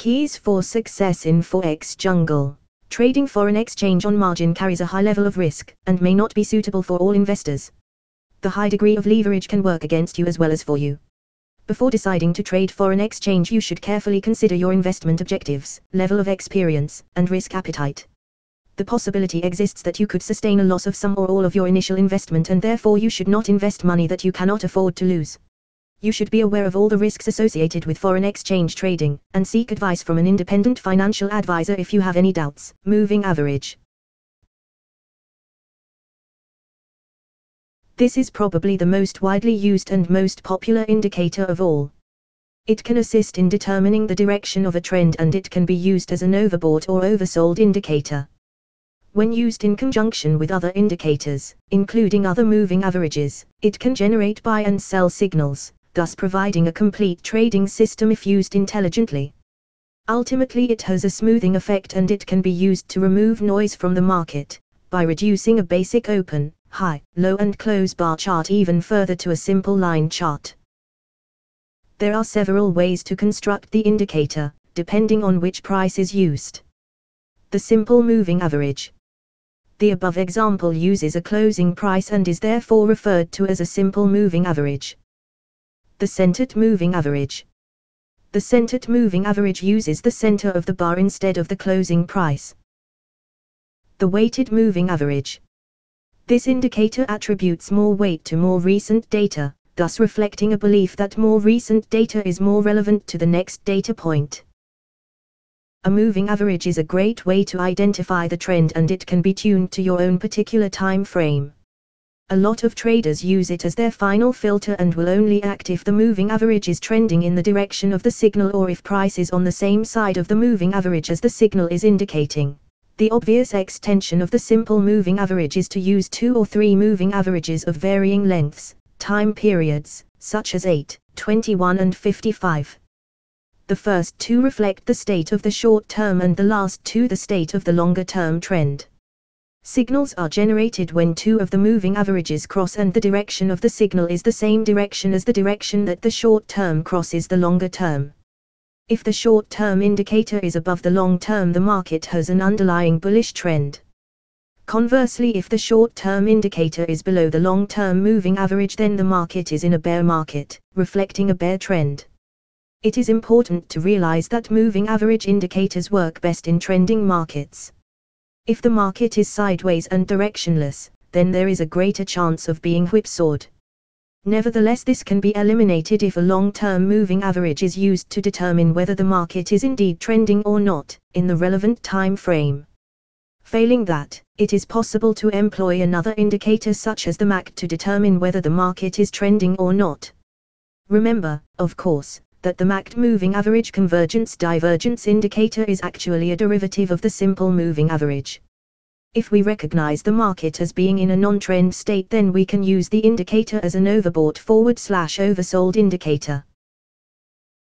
Keys for success in Forex jungle. Trading foreign exchange on margin carries a high level of risk, and may not be suitable for all investors. The high degree of leverage can work against you as well as for you. Before deciding to trade foreign exchange, you should carefully consider your investment objectives, level of experience, and risk appetite. The possibility exists that you could sustain a loss of some or all of your initial investment, and therefore you should not invest money that you cannot afford to lose. You should be aware of all the risks associated with foreign exchange trading, and seek advice from an independent financial advisor if you have any doubts. Moving average. This is probably the most widely used and most popular indicator of all. It can assist in determining the direction of a trend, and it can be used as an overbought or oversold indicator. When used in conjunction with other indicators, including other moving averages, it can generate buy and sell signals, thus providing a complete trading system if used intelligently. Ultimately, it has a smoothing effect, and it can be used to remove noise from the market, by reducing a basic open, high, low and close bar chart even further to a simple line chart. There are several ways to construct the indicator, depending on which price is used. The simple moving average. The above example uses a closing price and is therefore referred to as a simple moving average. The centered moving average. The centered moving average uses the center of the bar instead of the closing price. The weighted moving average. This indicator attributes more weight to more recent data, thus reflecting a belief that more recent data is more relevant to the next data point. A moving average is a great way to identify the trend, and it can be tuned to your own particular time frame. A lot of traders use it as their final filter and will only act if the moving average is trending in the direction of the signal, or if price is on the same side of the moving average as the signal is indicating. The obvious extension of the simple moving average is to use 2 or 3 moving averages of varying lengths, time periods, such as 8, 21 and 55. The first 2 reflect the state of the short term, and the last 2 the state of the longer term trend. Signals are generated when 2 of the moving averages cross, and the direction of the signal is the same direction as the direction that the short term crosses the longer term. If the short term indicator is above the long term, the market has an underlying bullish trend. Conversely, if the short term indicator is below the long term moving average, then the market is in a bear market, reflecting a bear trend. It is important to realize that moving average indicators work best in trending markets. If the market is sideways and directionless, then there is a greater chance of being whipsawed. Nevertheless, this can be eliminated if a long-term moving average is used to determine whether the market is indeed trending or not, in the relevant time frame. Failing that, it is possible to employ another indicator such as the MAC to determine whether the market is trending or not. Remember, of course, that the MACD moving average convergence-divergence indicator is actually a derivative of the simple moving average. If we recognize the market as being in a non-trend state, then we can use the indicator as an overbought /oversold indicator.